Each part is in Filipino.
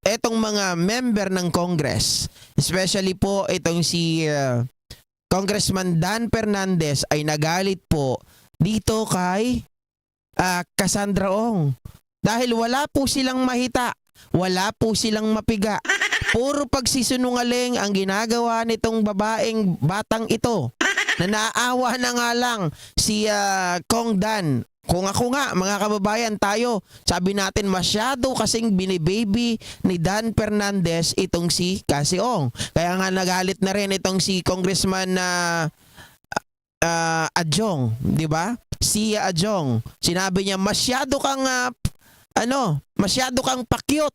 etong mga member ng Congress, especially po itong si Congressman Dan Fernandez ay nagalit po dito kay Cassandra Ong. Dahil wala po silang mahita, wala po silang mapiga. Puro pagsisinungaling ang ginagawa nitong batang ito. Na naawa na nga lang si Kong Dan. Kung ako nga, mga kababayan, tayo, sabi natin masyado kasing binibaby ni Dan Fernandez itong si Cassie Ong. Kaya nga nagalit na rin itong si Congressman Adjong, di ba? Si Adjong, sinabi niya masyado kang masyado kang pakyut.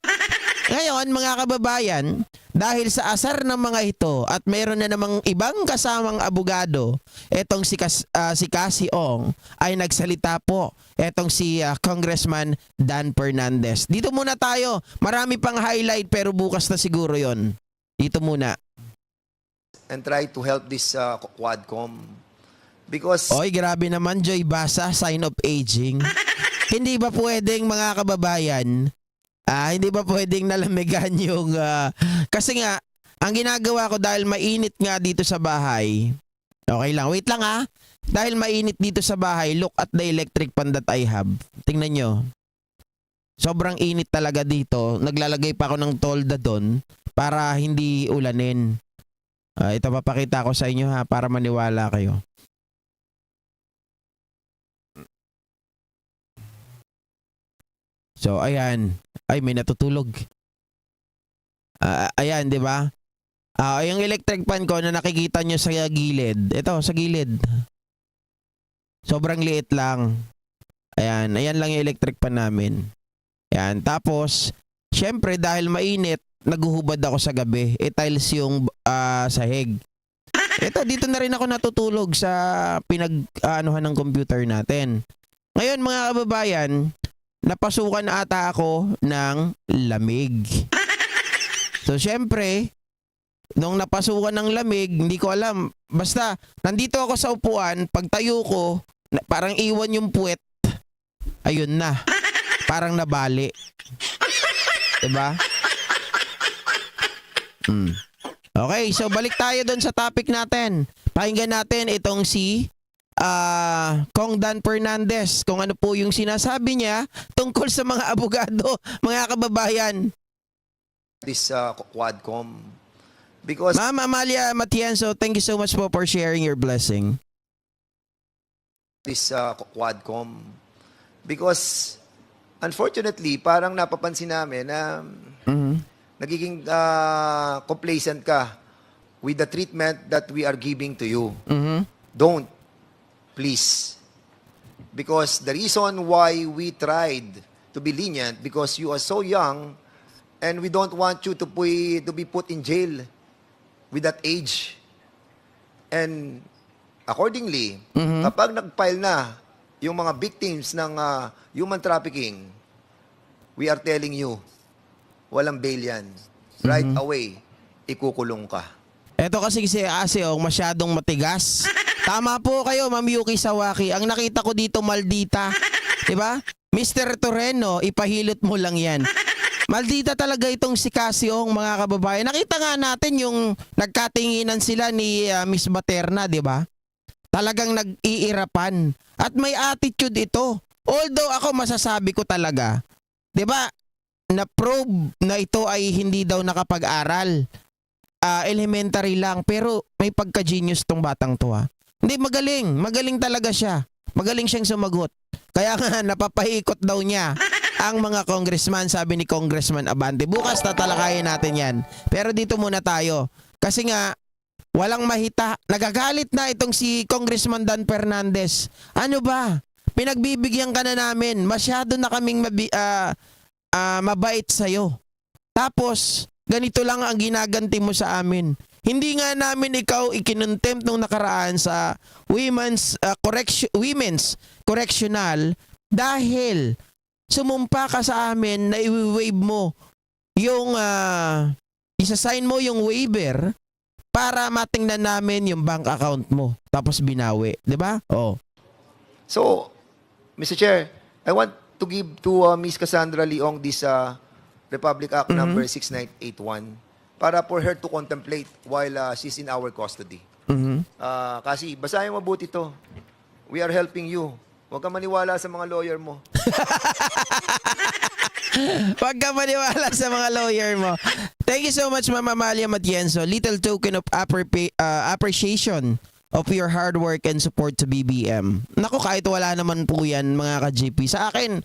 Ngayon, mga kababayan, dahil sa asar ng mga ito at mayroon na namang ibang kasamang abogado, etong si Cassie Ong ay nagsalita po. Etong si Congressman Dan Fernandez. Dito muna tayo. Marami pang highlight pero bukas na siguro yon. Dito muna. And try to help this Quadcom. Because... Oy, grabe naman, Joy Basa, sign of aging. Hindi ba pwedeng, mga kababayan, hindi ba pwedeng nalamigan yung... kasi nga, ang ginagawa ko dahil mainit nga dito sa bahay. Okay lang, wait lang Dahil mainit dito sa bahay, look at the electric fan that I have. Tingnan nyo. Sobrang init talaga dito. Naglalagay pa ako ng tolda doon para hindi ulanin. Ito papakita ko sa inyo para maniwala kayo. So, ayan. Ay, may natutulog. Ayan, di ba? Yung electric fan ko na nakikita nyo sa gilid. Ito, sa gilid. Sobrang liit lang. Ayan. Ayan lang yung electric fan namin. Ayan. Tapos, syempre, dahil mainit, naguhubad ako sa gabi. Tiles yung sahig. Ito, dito na rin ako natutulog sa pinag-anuhan ng computer natin. Ngayon, mga kababayan, napasukan ata ako ng lamig. So, syempre, nung napasukan ng lamig, hindi ko alam. Basta, nandito ako sa upuan, pagtayo ko, parang iwan yung puwet. Ayun na. Parang nabali. Diba? Okay, so balik tayo doon sa topic natin. Pakinggan natin itong si Kong Dan Fernandez, kung ano po yung sinasabi niya tungkol sa mga abogado, mga kababayan. This Quadcom. Because... Ma'am Amalia Matienzo, thank you so much po for sharing your blessing. This Quadcom. Because, unfortunately, parang napapansin namin na nagiging complacent ka with the treatment that we are giving to you. Don't. Please. Because the reason why we tried to be lenient, because you are so young and we don't want you to be put in jail with that age. And accordingly, kapag nag-file na yung mga victims ng human trafficking, we are telling you, walang bail yan. Right away, ikukulong ka. Ito kasi si Aseo masyadong matigas. Tama po kayo, Ma'am Yuki Sawaki. Ang nakita ko dito, maldita. Diba? Mr. Torreno, ipahilot mo lang yan. Maldita talaga itong si Cassie Ong, mga kababayan. Nakita nga natin yung nagkatinginan sila ni Miss Baterna, diba? Talagang nag-iirapan. At may attitude ito. Although ako masasabi ko talaga, diba, na-probe na ito ay hindi daw nakapag-aral. Elementary lang, pero may pagka-genius tong batang to Hindi, magaling. Magaling talaga siya. Magaling siyang sumagot. Kaya nga, napapaikot daw niya ang mga congressman, sabi ni Congressman Abante. Bukas tatalakayin natin yan. Pero dito muna tayo. Kasi nga, walang mahita. Nagagalit na itong si Congressman Dan Fernandez. Ano ba? Pinagbibigyan ka na namin. Masyado na kaming mabait sa'yo. Tapos, ganito lang ang ginaganti mo sa amin. Hindi nga namin ikaw ikinontempt nung nakaraan sa women's correctional dahil sumumpa ka sa amin na i-waive mo yung isa-sign mo yung waiver para matingnan namin yung bank account mo. Tapos binawi. Diba? Oh. So, Mr. Chair, I want to give to Ms. Cassandra Leong this Republic Act number 6981 para for her to contemplate while she's in our custody. Kasi basahin mo mabuti to. We are helping you. Huwag kang maniwala sa mga lawyer mo. Huwag ka maniwala sa mga lawyer mo. Thank you so much, Mama Amalia Matienzo. Little token of appreciation of your hard work and support to BBM. Naku, kahit wala naman po yan, mga ka-GP. Sa akin,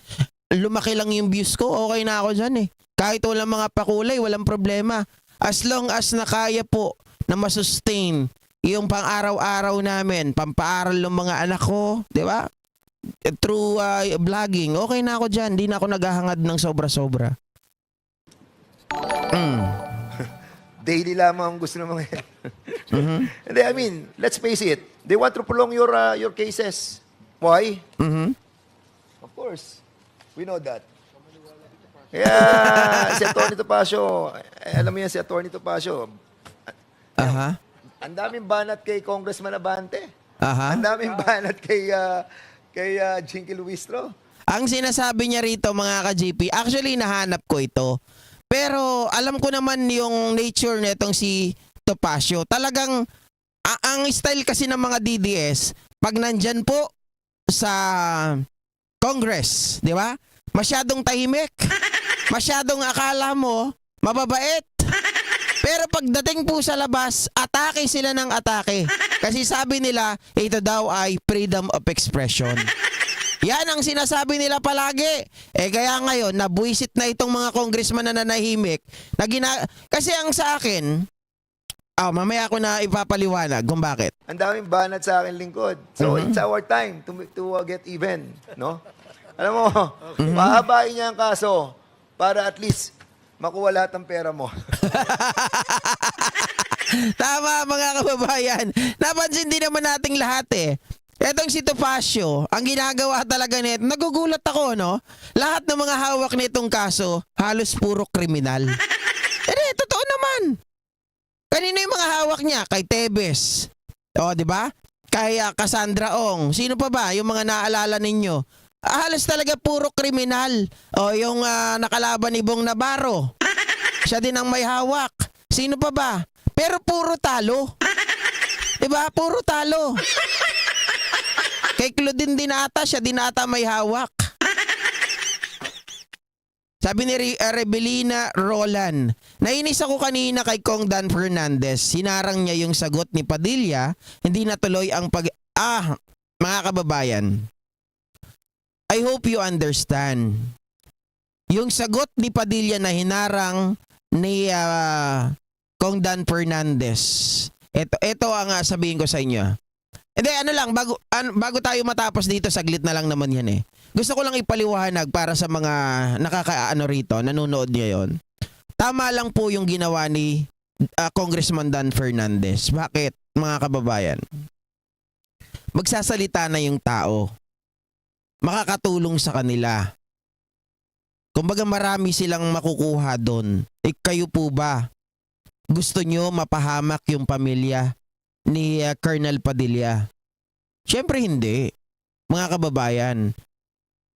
lumaki lang yung views ko. Okay na ako dyan eh. Kahit walang mga pakulay, walang problema. As long as nakaya po na masustain yung pang-araw-araw namin, pampaaral ng mga anak ko, di ba? Through vlogging, okay na ako dyan. Di na ako naghahangad ng sobra-sobra. Daily lamang ang gusto ng mga yan. And I mean, let's face it. They want to prolong your cases. Why? Of course. We know that. Kaya si Atty. Topacio, alam mo yan si Atty. Topacio, Aha. ang daming banat kay Congressman Abante. Aha. Ang daming banat kay Jinky Luistro. Ang sinasabi niya rito, mga ka-GP, actually nahanap ko ito. Pero alam ko naman yung nature nitong si Topacio. Talagang ang style kasi ng mga DDS, pag nandyan po sa Congress, di ba? Masyadong tahimik. Masyadong akala mo mababait. Pero pagdating po sa labas, atake sila ng atake. Kasi sabi nila, ito daw ay freedom of expression. Yan ang sinasabi nila palagi. Kaya ngayon, nabuisit na itong mga congressman na nanahimik. Kasi ang sa akin, mamaya ko na ipapaliwanag kung bakit. Ang daming banat sa akin lingkod. So it's our time to get even, no? Alam mo, pahabain niya ang kaso para at least makuha lahat ng pera mo. Tama, mga kababayan. Napansin din naman nating lahat eh. Etong si Topacio, ang ginagawa talaga nito, nagugulat ako, no? Lahat ng mga hawak nitong kaso, halos puro kriminal. Totoo naman. Kanino yung mga hawak niya? Kay Tebes. O, di ba? Kay Cassandra Ong. Sino pa ba? Yung mga naalala ninyo. Halos talaga puro kriminal. O, yung nakalaban ni Bong Navarro. Siya din ang may hawak. Sino pa ba? Pero puro talo. Di ba? Puro talo. Kay Claudine Dinata, siya din ata may hawak. Sabi ni Rebelina Roland, nainis ako kanina kay Kong Dan Fernandez. Sinarang niya yung sagot ni Padilla, hindi natuloy ang mga kababayan. I hope you understand. Yung sagot ni Padilla na hinarang ni Kong Dan Fernandez. Ito ang sabihin ko sa inyo. Hindi, bago tayo matapos dito, saglit na lang naman yan eh. Gusto ko lang ipaliwanag para sa mga rito, nanonood ngayon. Tama lang po yung ginawa ni Congressman Dan Fernandez. Bakit, mga kababayan? Magsasalita na yung tao. Makakatulong sa kanila. Kumbaga marami silang makukuha doon. Kayo po ba? Gusto nyo mapahamak yung pamilya ni Colonel Padilla? Siyempre hindi, mga kababayan.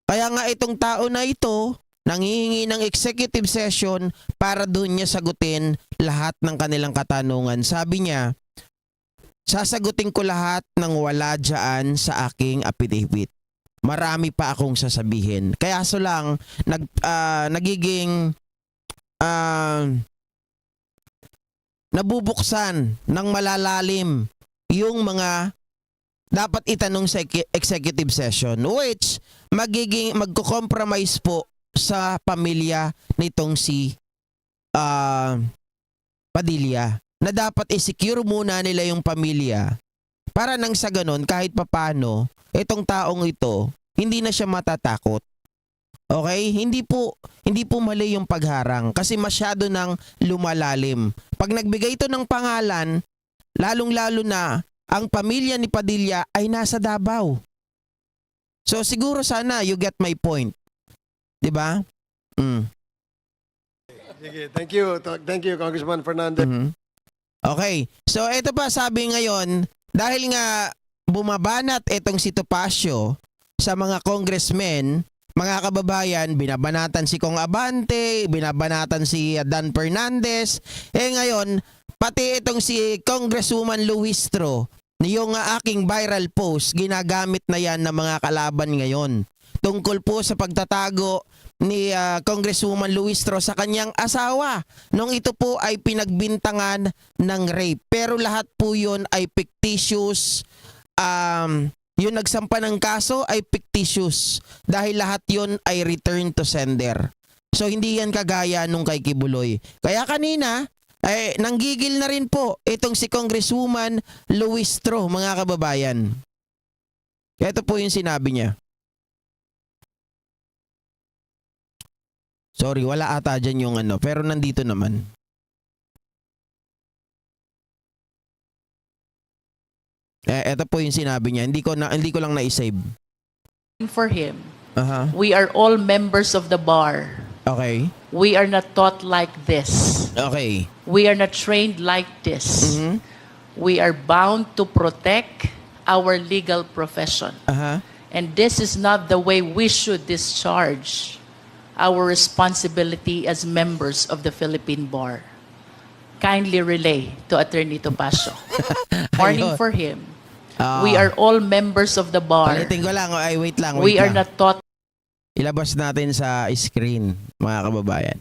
Kaya nga itong tao na ito nanghihingi ng executive session para doon niya sagutin lahat ng kanilang katanungan. Sabi niya, sasagutin ko lahat ng wala dyan sa aking affidavit. Marami pa akong sasabihin. Kaya so lang, nagiging nabubuksan ng malalalim yung mga dapat itanong sa executive session, which magko-compromise po sa pamilya nitong si Padilla, na dapat i-secure muna nila yung pamilya para nang sa ganon kahit papano itong taong ito hindi na siya matatakot. Okay? Hindi po mali yung pagharang kasi masyado nang lumalalim. Pag nagbigay ito ng pangalan, lalong-lalo na ang pamilya ni Padilla ay nasa Davao. So siguro sana you get my point. 'Di ba? Sige, thank you. Thank you, Congressman Fernandez. Okay. So ito pa, sabi ngayon, dahil nga bumabanat itong si Topacio sa mga congressmen, mga kababayan, binabanatan si Kong Abante, binabanatan si Dan Fernandez. Ngayon, pati itong si Congresswoman Luistro, yung aking viral post, ginagamit na yan ng mga kalaban ngayon. Tungkol po sa pagtatago ni Congresswoman Luistro sa kanyang asawa nung ito po ay pinagbintangan ng rape. Pero lahat po yun ay fictitious. Yung nagsampa ng kaso ay fictitious dahil lahat yun ay return to sender. So hindi yan kagaya nung kay Kibuloy. Kaya kanina, nanggigil na rin po itong si Congresswoman Luistro, mga kababayan. Ito po yung sinabi niya. Sorry, wala ata dyan yung pero nandito naman. Ito po yung sinabi niya. Hindi ko lang na-save. For him. Aha. We are all members of the bar. Okay. We are not taught like this. Okay. We are not trained like this. Mhm. We are bound to protect our legal profession. Aha. And this is not the way we should discharge our responsibility as members of the Philippine Bar. Kindly relay to Attorney Topacio. Warning Ayun. for him. Ah. We are all members of the bar. Palitin ko lang. Ay, wait lang. We are not taught Ilabas natin sa screen, mga kababayan.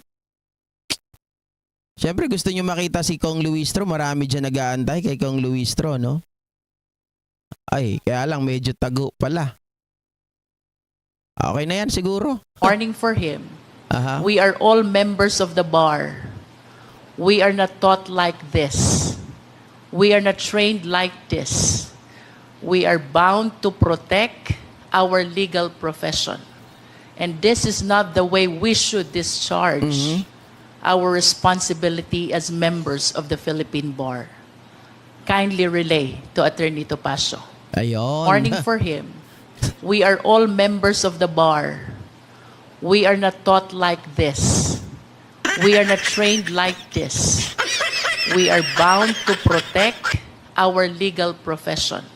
Siyempre, gusto nyo makita si Kong Luistro. Marami dyan nag-aantay kay Kong Luistro, no? Ay, kaya lang medyo tago pala. Okay na yan siguro. warning for him. Aha. We are all members of the bar. We are not taught like this. We are not trained like this. We are bound to protect our legal profession. And this is not the way we should discharge our responsibility as members of the Philippine Bar. Kindly relay to Attorney Topacio. Ayun. Warning for him. We are all members of the bar. We are not taught like this. We are not trained like this. We are bound to protect our legal profession.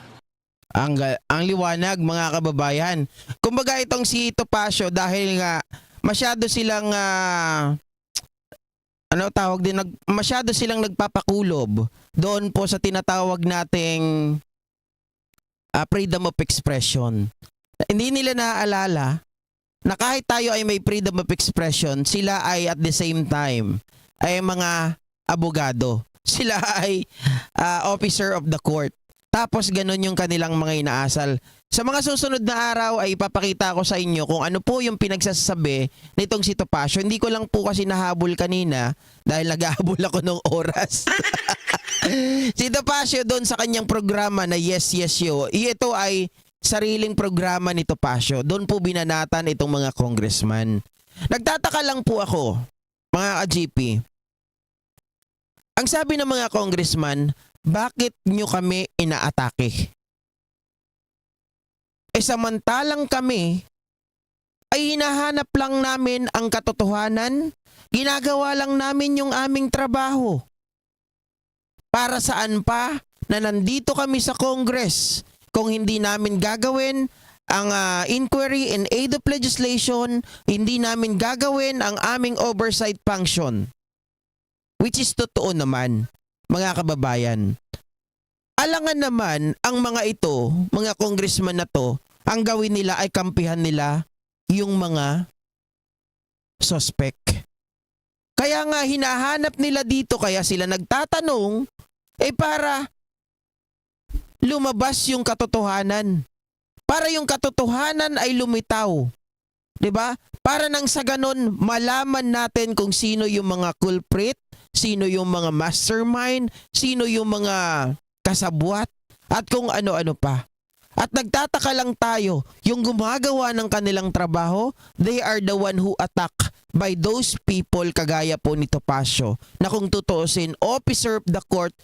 Ang liwanag, mga kababayan. Kumbaga itong si Topacio, dahil nga masyado silang masyado silang nagpapakulob doon po sa tinatawag nating freedom of expression. Hindi nila naaalala na kahit tayo ay may freedom of expression, sila ay at the same time ay mga abogado. Sila ay officer of the court. Tapos ganun yung kanilang mga inaasal. Sa mga susunod na araw ay ipapakita ko sa inyo kung ano po yung pinagsasabi nitong si Topacio. Hindi ko lang po kasi nahabol kanina dahil naghahabol ako ng oras. Si Topacio doon sa kanyang programa na Yes, Yes, Yo. Ito ay sariling programa ni Topacio. Doon po binanatan itong mga congressman. Nagtataka lang po ako, mga ka-GP. Ang sabi ng mga congressman, bakit nyo kami inaatake? Samantalang kami ay hinahanap lang namin ang katotohanan, ginagawa lang namin yung aming trabaho. Para saan pa na nandito kami sa Congress kung hindi namin gagawin ang inquiry in aid of legislation, hindi namin gagawin ang aming oversight function. Which is totoo naman, mga kababayan. Alangan naman ang mga ito, mga congressman na to, ang gawin nila ay kampihan nila yung mga suspect. Kaya nga hinahanap nila dito, kaya sila nagtatanong, para lumabas yung katotohanan. Para yung katotohanan ay lumitaw. 'Di ba? Para nang sa ganon malaman natin kung sino yung mga culprit, sino yung mga mastermind, sino yung mga kasabwat, at kung ano-ano pa. At nagtataka lang tayo, yung gumagawa ng kanilang trabaho, they are the one who attack by those people kagaya po ni Topacio, na kung tutuusin, officer of the court,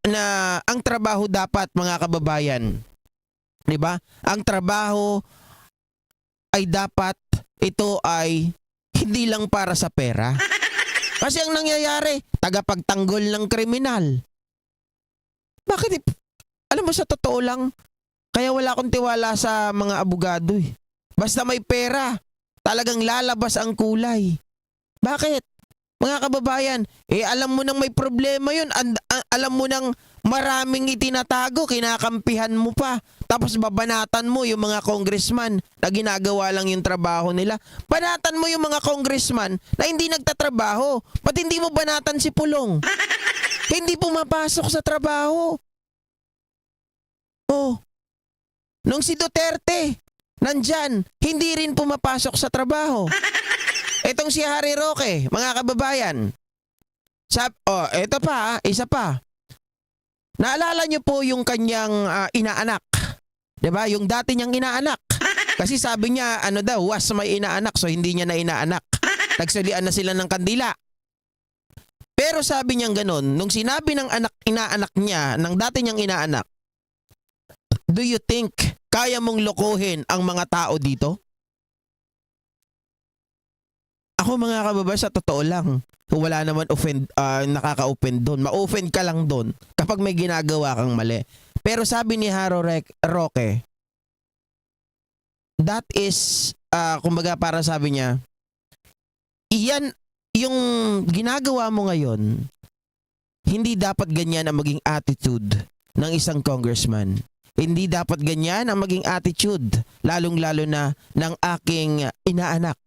na ang trabaho dapat, mga kababayan, 'di ba? Ang trabaho ay dapat ito ay hindi lang para sa pera. Kasi ang nangyayari, tagapagtanggol ng kriminal. Bakit? Alam mo, sa totoo lang, kaya wala akong tiwala sa mga abogado. Basta may pera, talagang lalabas ang kulay. Bakit? Mga kababayan, alam mo nang may problema yun. Alam mo nang maraming itinatago, kinakampihan mo pa. Tapos babanatan mo yung mga congressman na ginagawa lang yung trabaho nila. Banatan mo yung mga congressman na hindi nagtatrabaho. Ba't hindi mo banatan si Pulong? Hindi pumapasok sa trabaho. Oh. Nung si Duterte, nandyan, hindi rin pumapasok sa trabaho. Etong si Harry Roque, mga kababayan. Eto pa, isa pa. Naalala niyo po yung kanyang inaanak. 'Di ba? Yung dati niyang inaanak. Kasi sabi niya, was may inaanak, so hindi niya na inaanak. Nagsalian na sila ng kandila. Pero sabi niyang ganun, nung sinabi ng inaanak niya, ng dati niyang inaanak, do you think kaya mong lokohin ang mga tao dito? Ako mga kababayan, sa totoo lang, wala naman nakaka-offend doon. Ma-offend ka lang doon kapag may ginagawa kang mali. Pero sabi ni Roque, that is, kumbaga para sabi niya, iyan, yung ginagawa mo ngayon, hindi dapat ganyan ang maging attitude ng isang congressman. Hindi dapat ganyan ang maging attitude, lalong-lalo na ng aking inaanak.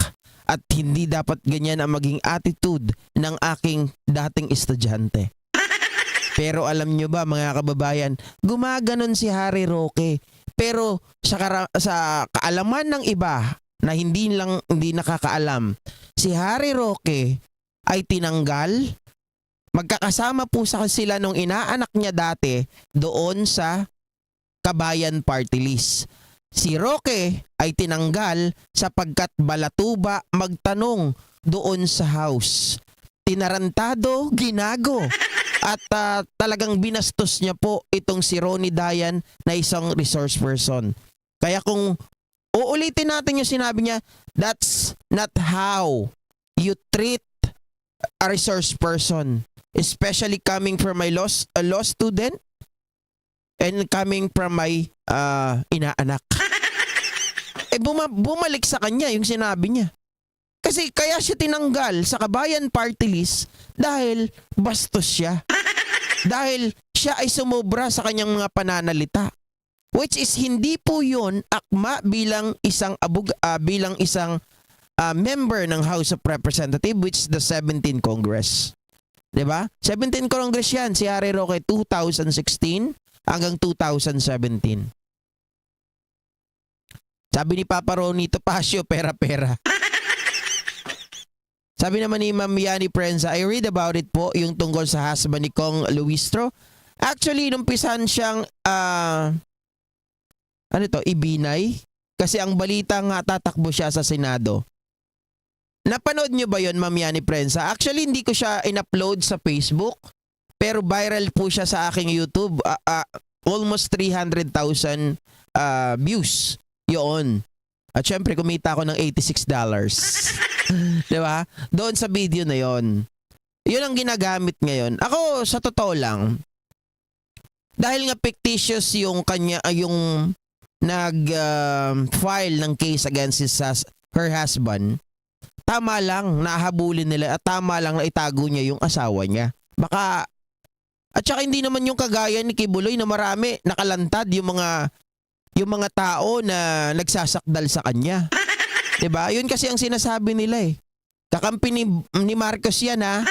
At hindi dapat ganyan ang maging attitude ng aking dating estudyante. Pero alam nyo ba mga kababayan, gumaganon si Harry Roque. Pero sa kaalaman ng iba na hindi nakakaalam, si Harry Roque ay tinanggal. Magkakasama po sila nung inaanak niya dati doon sa Kabayan Party List. Si Roque ay tinanggal sapagkat balatuba magtanong doon sa House. Tinarantado, ginago. At talagang binastos niya po itong si Ronnie Dayan na isang resource person. Kaya kung uulitin natin yung sinabi niya, that's not how you treat a resource person. Especially coming from a law student and coming from my inaanak. Bumalik sa kanya yung sinabi niya. Kasi kaya siya tinanggal sa Kabayan Party List dahil bastos siya. Dahil siya ay sumobra sa kanyang mga pananalita. Which is hindi po yun akma bilang isang member ng House of Representatives, which is the 17th Congress. 'Di ba? 17th Congress yan, si Harry Roque 2016 hanggang 2017. Sabi ni Papa Ronnie Topacio, pera-pera. Sabi naman ni Ma'am Yani Prensa, I read about it po, yung tungkol sa husband ni Kong Luistro. Actually, numpisan siyang, ibinay. Kasi ang balita nga, tatakbo siya sa Senado. Napanood nyo ba yon, Ma'am Yani Prensa? Actually, hindi ko siya in-upload sa Facebook. Pero viral po siya sa aking YouTube. Almost 300,000 views. Yun. At syempre, kumita ako ng $86. Diba? Doon sa video na yon. Yun ang ginagamit ngayon. Ako, sa totoo lang, dahil nga fictitious yung yung nag-file ng case against her husband, tama lang nahabulin nila at tama lang na itago niya yung asawa niya. Baka, at saka hindi naman yung kagaya ni Kibuloy na marami nakalantad yung mga tao na nagsasakdal sa kanya. 'Di ba? Yun kasi ang sinasabi nila eh. Kakampi ni Marcos yan ha.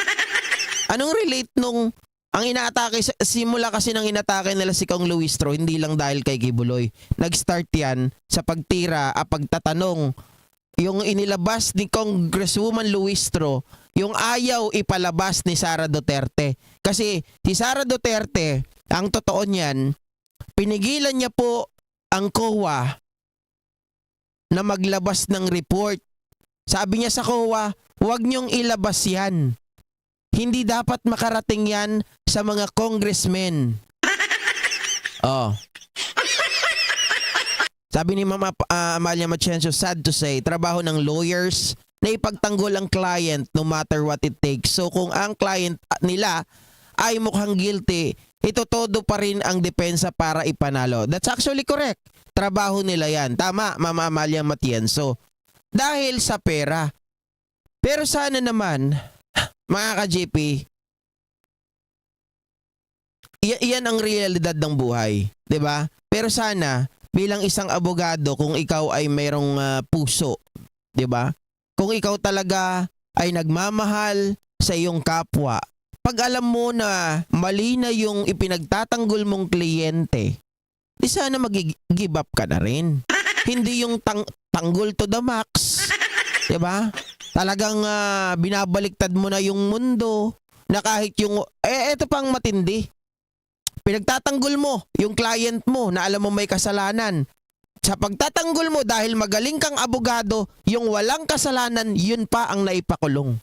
Anong relate nung ang inaatake, simula kasi nang inatake nila si Kong Luistro, hindi lang dahil kay Kibuloy. Nag-start yan sa pagtira, pagtatanong. Yung inilabas ni Congresswoman Luistro, yung ayaw ipalabas ni Sara Duterte. Kasi si Sara Duterte, ang totoo niyan, pinigilan niya po ang COA na maglabas ng report. Sabi niya sa COA, huwag niyong ilabas yan. Hindi dapat makarating yan sa mga congressmen. Oh. Sabi ni Mama Amalia Machencio, sad to say, trabaho ng lawyers na ipagtanggol ang client no matter what it takes. So kung ang client nila ay mukhang guilty, ito todo pa rin ang depensa para ipanalo. That's actually correct. Trabaho nila yan. Tama, Mama Amalia Matienzo. Dahil sa pera. Pero sana naman, mga ka-JP, iyan ang realidad ng buhay. 'Di ba? Pero sana, bilang isang abogado, kung ikaw ay mayroong puso, 'di ba? Kung ikaw talaga ay nagmamahal sa iyong kapwa, pag alam mo na mali na yung ipinagtatanggol mong kliyente, di sana mag-give up ka na rin. Hindi yung tanggol to the max. 'Di ba? Talagang binabaliktad mo na yung mundo na kahit yung eto pang matindi. Pinagtatanggol mo yung client mo na alam mo may kasalanan. Sa pagtatanggol mo dahil magaling kang abogado, yung walang kasalanan, yun pa ang naipakulong.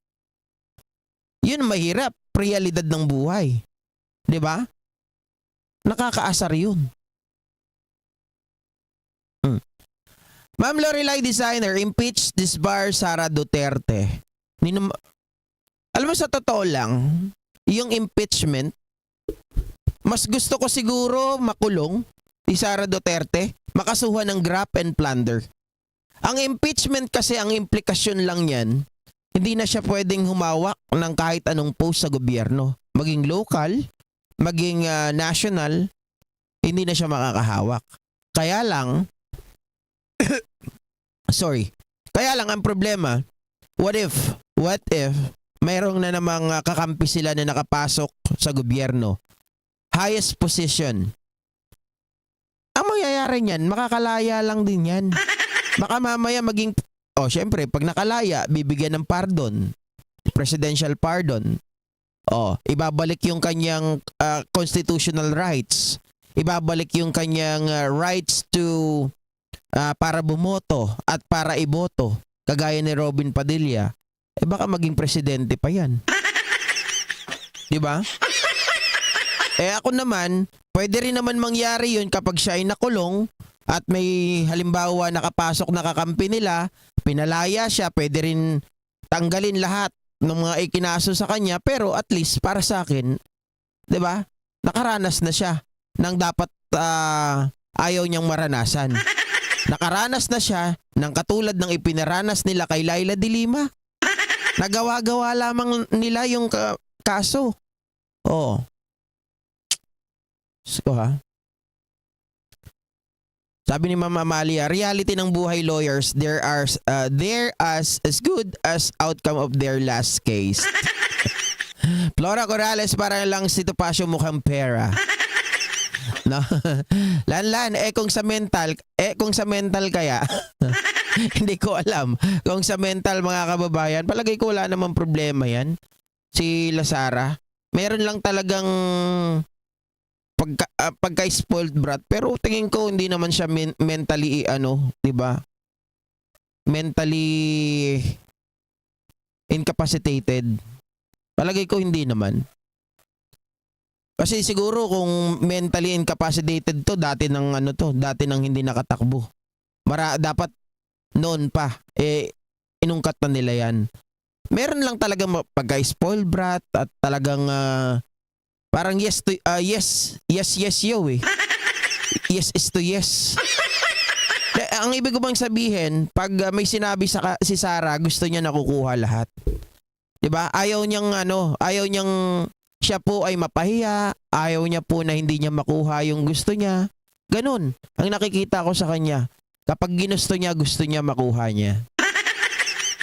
Yun mahirap, realidad ng buhay. 'Di ba? Nakakaasar yun. Ma'am Lorelai Designer, impeach, disbar Sara Duterte. Alam mo, sa totoo lang, yung impeachment, mas gusto ko siguro makulong si Sara Duterte, makasuhan ng graft and plunder. Ang impeachment kasi, ang implikasyon lang yan, hindi na siya pwedeng humawak ng kahit anong post sa gobyerno. Maging local, maging national, hindi na siya makakahawak. Kaya lang, kaya lang ang problema, what if, mayroong na namang kakampi sila na nakapasok sa gobyerno, highest position. Ang mangyayari niyan, makakalaya lang din yan. Baka mamaya maging, syempre, pag nakalaya, bibigyan ng pardon. Presidential pardon. Ibabalik yung kanyang constitutional rights. Ibabalik yung kanyang rights to para bumoto at para iboto. Kagaya ni Robin Padilla. Baka maging presidente pa yan. Diba? Ako naman, pwede rin naman mangyari yun kapag siya ay nakulong at may halimbawa nakapasok na kakampi nila, pinalaya siya, pwede rin tanggalin lahat ng mga ikinaso sa kanya, pero at least para sa akin, 'di ba? Nakaranas na siya ng dapat ayaw niyang maranasan. Nakaranas na siya ng katulad ng ipinaranas nila kay Laila de Lima. Nagawa-gawa lamang nila yung kaso. Sabi ni Mama Amalia, reality ng buhay lawyers, they're as good as outcome of their last case. Flora Corrales, para lang si Topacio mukhang pera. No? Lanlan, kung sa mental kaya, hindi ko alam. Kung sa mental, mga kababayan, palagay ko wala namang problema yan. Si Lazara, meron lang talagang pagka-spoiled brat, pero tingin ko hindi naman siya mentally 'di ba? Mentally incapacitated. Palagay ko hindi naman. Kasi siguro kung mentally incapacitated dati nang hindi nakatakbo. Dapat noon pa inungkat na nila 'yan. Meron lang talagang pagka-spoiled brat at talagang parang yes yo eh. Yes is to yes. Ang ibig ko bang sabihin, pag may sinabi si Sara, gusto niya nakukuha lahat. 'Di ba? Ayaw niyang siya po ay mapahiya, ayaw niya po na hindi niya makuha yung gusto niya. Ganun ang nakikita ko sa kanya. Kapag ginusto niya, gusto niya makuha niya.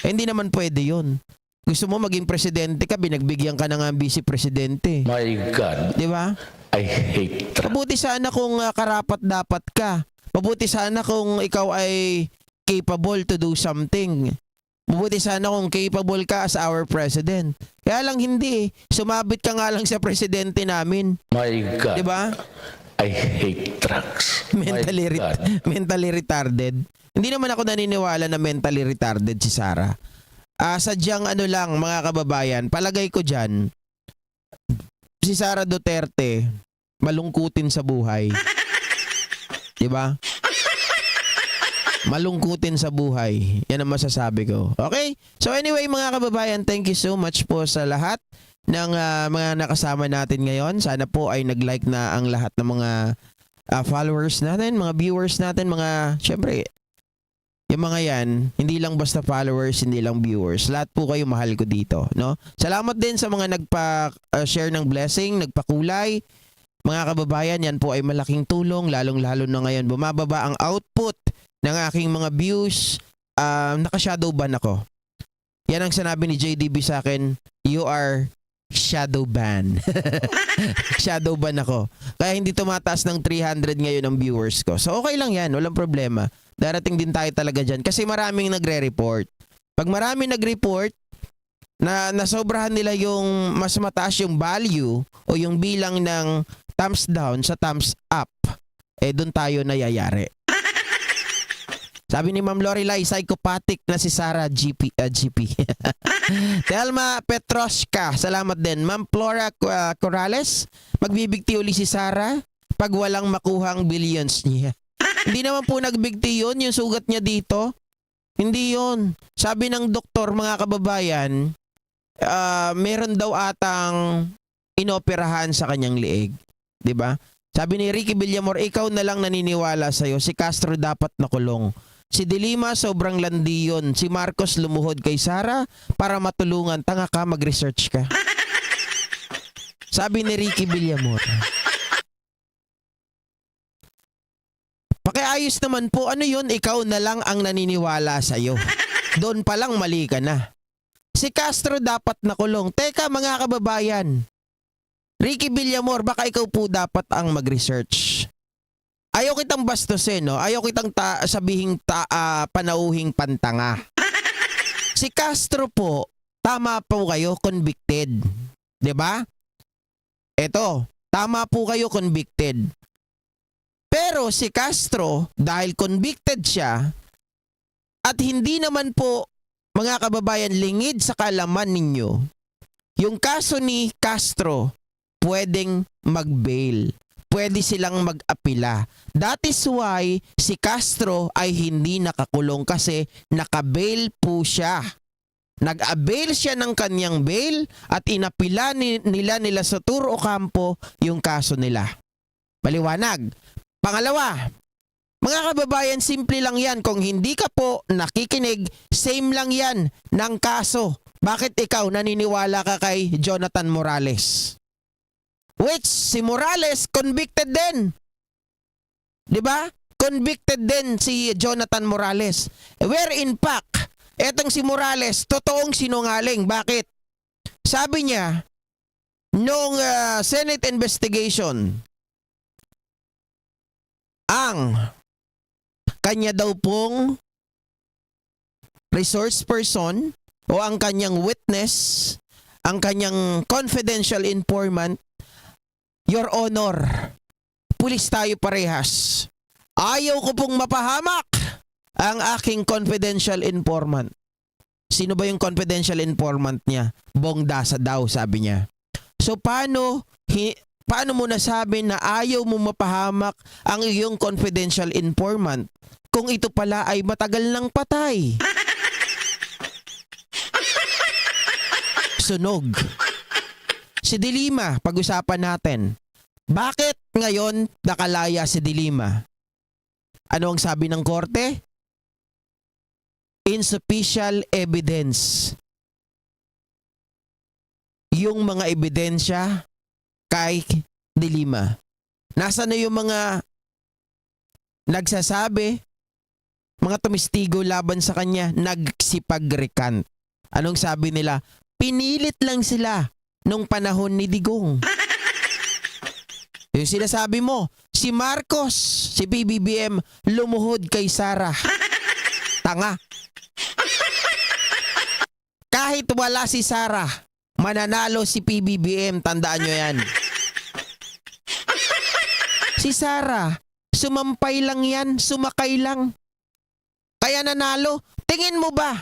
Hindi naman pwede 'yun. Gusto mo maging presidente ka, binagbigyan ka ng vice presidente. My God. Di ba? I hate Trump. Mabuti sana kung karapat-dapat ka. Mabuti sana kung ikaw ay capable to do something. Mabuti sana kung capable ka as our president. Kaya lang hindi. Sumabit ka nga lang sa presidente namin. My God. Di ba? I hate trucks. Mentally retarded. Hindi naman ako naniniwala na mentally retarded si Sara. Sadyang lang mga kababayan, palagay ko dyan, si Sara Duterte, malungkutin sa buhay. Diba? Malungkutin sa buhay. Yan ang masasabi ko. Okay? So anyway mga kababayan, thank you so much po sa lahat mga nakasama natin ngayon. Sana po ay nag-like na ang lahat ng mga followers natin, mga viewers natin, syempre, yung mga yan, hindi lang basta followers, hindi lang viewers. Lahat po kayo mahal ko dito, no? Salamat din sa mga nagpa-share ng blessing, nagpakulay. Mga kababayan, yan po ay malaking tulong, lalong-lalo na ngayon. Bumababa ang output ng aking mga views. Naka-shadow ban ako. Yan ang sinabi ni JDB sa akin, you are shadow ban. Shadow ban ako. Kaya hindi tumataas ng 300 ngayon ang viewers ko. So okay lang yan, walang problema. Darating din tayo talaga dyan kasi maraming nagre-report. Pag maraming nag-report na nasobrahan nila yung mas mataas yung value o yung bilang ng thumbs down sa thumbs up, doon tayo nayayari. Sabi ni Ma'am Lorelai, psychopathic na si Sarah GP. Telma Petroska, salamat din. Ma'am Flora Corrales, magbibigti uli si Sarah pag walang makuhang billions niya. Hindi naman po nagbigti yun, yung sugat niya dito. Hindi yun. Sabi ng doktor, mga kababayan, meron daw atang inoperahan sa kanyang liig. 'Di ba? Sabi ni Ricky Villamor, ikaw na lang naniniwala sa'yo. Si Castro dapat nakulong. Si Dilima, sobrang landi yun. Si Marcos lumuhod kay Sara para matulungan. Tanga ka, mag-research ka. Sabi ni Ricky Villamor. Pakiayos naman po, ano yun? Ikaw na lang ang naniniwala sa'yo. Doon pa lang mali ka na. Si Castro dapat nakulong. Teka mga kababayan. Ricky Villamor, baka ikaw po dapat ang mag-research. Ayaw kitang bastusin, no? Ayaw kitang sabihing panauhing pantanga. Si Castro po, tama po kayo, convicted. 'Di ba? Eto, tama po kayo, convicted. Pero si Castro, dahil convicted siya, at hindi naman po, mga kababayan, lingid sa kalaman ninyo, yung kaso ni Castro, pwedeng mag-bail. Pwede silang mag-apila. That is why si Castro ay hindi nakakulong kasi naka-bail po siya. Nag-avail siya ng kanyang bail at inapila nila sa Tour Ocampo yung kaso nila. Maliwanag. Pangalawa, mga kababayan, simple lang yan. Kung hindi ka po nakikinig, same lang yan ng kaso. Bakit ikaw naniniwala ka kay Jonathan Morales? Which si Morales convicted din. 'Di ba? Convicted din si Jonathan Morales. Where in fact, etong si Morales totoong sinungaling. Bakit? Sabi niya nung Senate investigation, ang kanya daw pong resource person o ang kanyang witness, ang kanyang confidential informant, Your Honor, pulis tayo parehas. Ayaw ko pong mapahamak ang aking confidential informant. Sino ba yung confidential informant niya? Bong Dasa daw, sabi niya. So paano mo nasabi na ayaw mo mapahamak ang iyong confidential informant kung ito pala ay matagal nang patay? Sunog. Si Dilima, pag-usapan natin. Bakit ngayon nakalaya si Dilima? Ano ang sabi ng korte? Insufficient evidence. Yung mga ebidensya kay Dilima. Nasaan na yung mga nagsasabi, mga tumistigo laban sa kanya, nagsipag-recant? Anong sabi nila? Pinilit lang sila nung panahon ni Digong. Yung sinasabi mo, si Marcos, si PBBM, lumuhod kay Sara. Tanga. Kahit wala si Sara, mananalo si PBBM, tandaan nyo yan. Si Sara, sumampay lang yan, sumakay lang. Kaya nanalo. Tingin mo ba,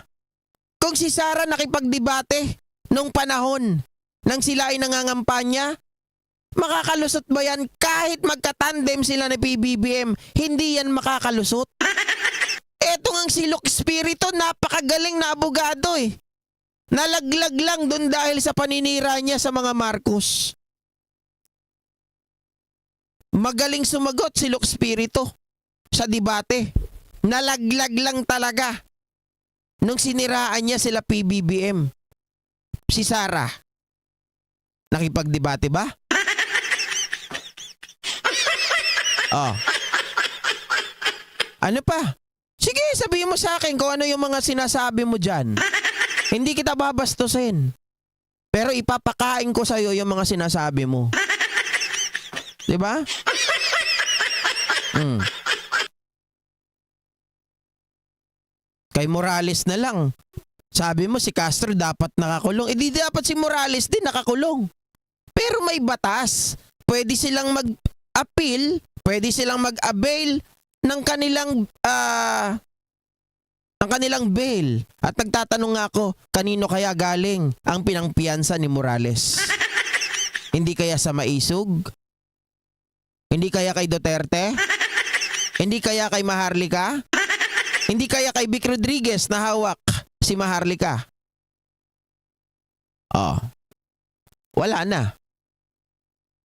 kung si Sara nakipagdebate nung panahon nang sila ay nangangampanya, makakalusot ba yan? Kahit magkatandem sila ni PBBM, hindi yan makakalusot. Eto nga si Luke Espiritu, napakagaling na abogado eh. Nalaglag lang doon dahil sa paninira niya sa mga Marcos. Magaling sumagot si Luke Espiritu sa debate. Nalaglag lang talaga nung siniraan niya sila PBBM. Si Sara. Nakipagdebate ba? Oh. Ano pa? Sige, sabihin mo sa akin kung ano yung mga sinasabi mo dyan. Hindi kita babastusin. Pero ipapakain ko sa'yo yung mga sinasabi mo. Diba? Kay Morales na lang. Sabi mo si Castro dapat nakakulong. Di dapat si Morales din nakakulong. Pero may batas. Pwede silang mag-appeal, pwede silang mag-avail ng kanilang bail. At nagtatanong nga ako, kanino kaya galing ang pinangpiyansa ni Morales? Hindi kaya sa Maisog? Hindi kaya kay Duterte? Hindi kaya kay Maharlika? Hindi kaya kay Vic Rodriguez na hawak si Maharlika? Oh. Wala na.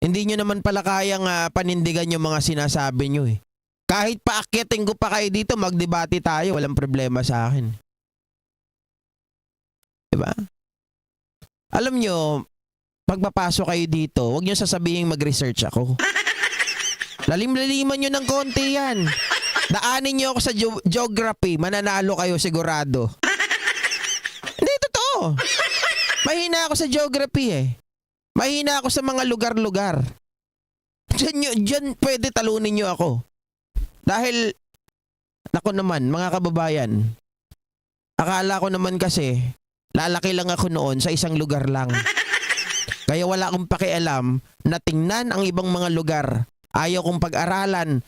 Hindi nyo naman pala kayang panindigan yung mga sinasabi nyo eh. Kahit paakyatin ko pa kayo dito, magdebate tayo. Walang problema sa akin. Diba? Alam nyo, pagpapasok kayo dito, huwag nyo sasabihin mag-research ako. Lalim-laliman nyo ng konti yan. Daanin nyo ako sa geography, mananalo kayo sigurado. Hindi, totoo. Mahina ako sa geography eh. Mahina ako sa mga lugar-lugar. Diyan pwede talunin nyo ako. Dahil, nako naman, mga kababayan, akala ko naman kasi, lalaki lang ako noon sa isang lugar lang. Kaya wala akong pakialam na tingnan ang ibang mga lugar. Ayaw kong pag-aralan.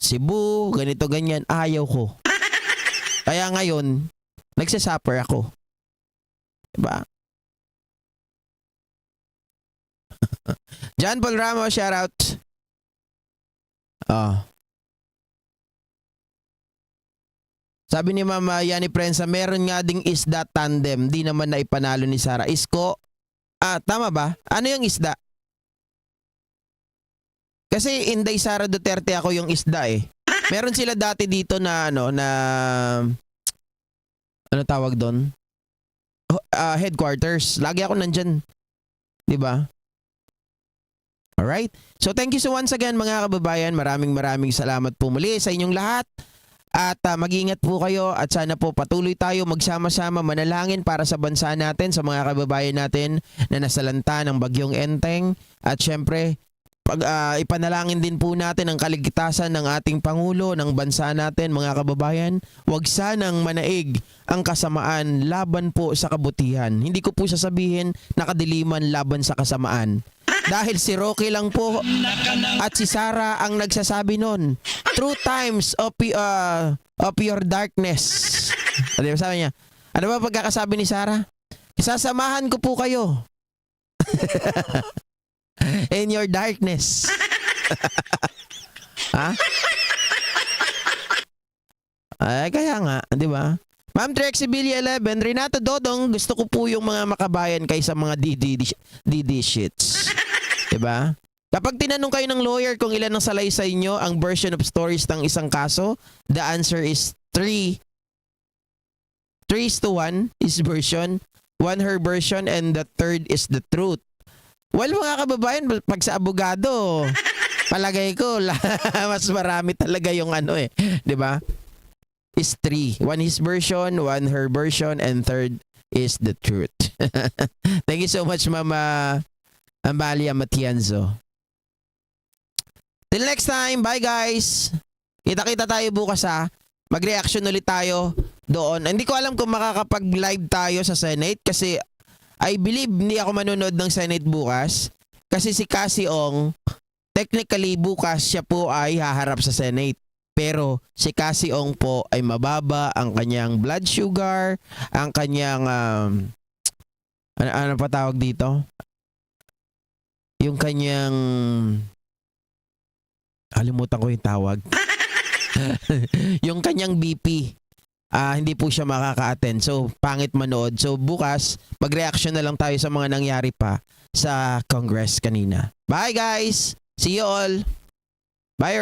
Cebu, ganito, ganyan, ayaw ko. Kaya ngayon, nagsasuffer ako. Diba? John Paul Ramos, shoutout. Sabi ni Mama Yani Prensa, meron nga ding isda tandem. Di naman na ipanalo ni Sara. Isko, tama ba? Ano yung isda? Kasi Inday Sara Duterte ako yung isda eh. Meron sila dati dito na ano tawag doon? Headquarters. Lagi ako nandyan. 'Di ba? Alright? So thank you so once again mga kababayan. Maraming salamat po muli sa inyong lahat. At mag-ingat po kayo at sana po patuloy tayo magsama-sama manalangin para sa bansa natin, sa mga kababayan natin na nasalanta ng bagyong Enteng. At syempre, ipanalangin din po natin ang kaligtasan ng ating Pangulo, ng bansa natin mga kababayan. Huwag sanang manaig ang kasamaan laban po sa kabutihan. Hindi ko po sasabihin na kadiliman laban sa kasamaan. Dahil si Rocky lang po at si Sara ang nagsasabi nun. True times of your darkness. Ano ba sabi niya? Ano ba pagkakasabi ni Sara? Sasamahan ko po kayo. In your darkness. Ha? Ay, kaya nga, di ba? Ma'am Trexie Villa 11, Renato Dodong, gusto ko po yung mga makabayan kaysa mga DD shits. Diba? Kapag tinanong kayo ng lawyer kung ilan ang salaysay nyo ang version of stories ng isang kaso, the answer is 3. 3:1 is version, 1 her version, and the third is the truth. Well, mga kababayan, pag sa abogado, palagay ko, mas marami talaga yung ano eh. Diba? Is 3. 1 his version, 1 her version, and third is the truth. Thank you so much, Mama Amalia Matienzo. Till next time, bye guys. Kita-kita tayo bukas ha. Mag-reaction ulit tayo doon. Hindi ko alam kung makakapag-live tayo sa Senate kasi I believe hindi ako manonood ng Senate bukas. Kasi si Cassie Ong, technically bukas siya po ay haharap sa Senate. Pero si Cassie Ong po ay mababa ang kanyang blood sugar, ang kanyang ano pa tawag dito? Yung kanyang alimutan ko yung tawag. Yung kanyang BP hindi po siya makaka-attend. So, pangit manood. So, bukas, mag-reaction na lang tayo sa mga nangyari pa sa Congress kanina. Bye guys! See you all! Bye!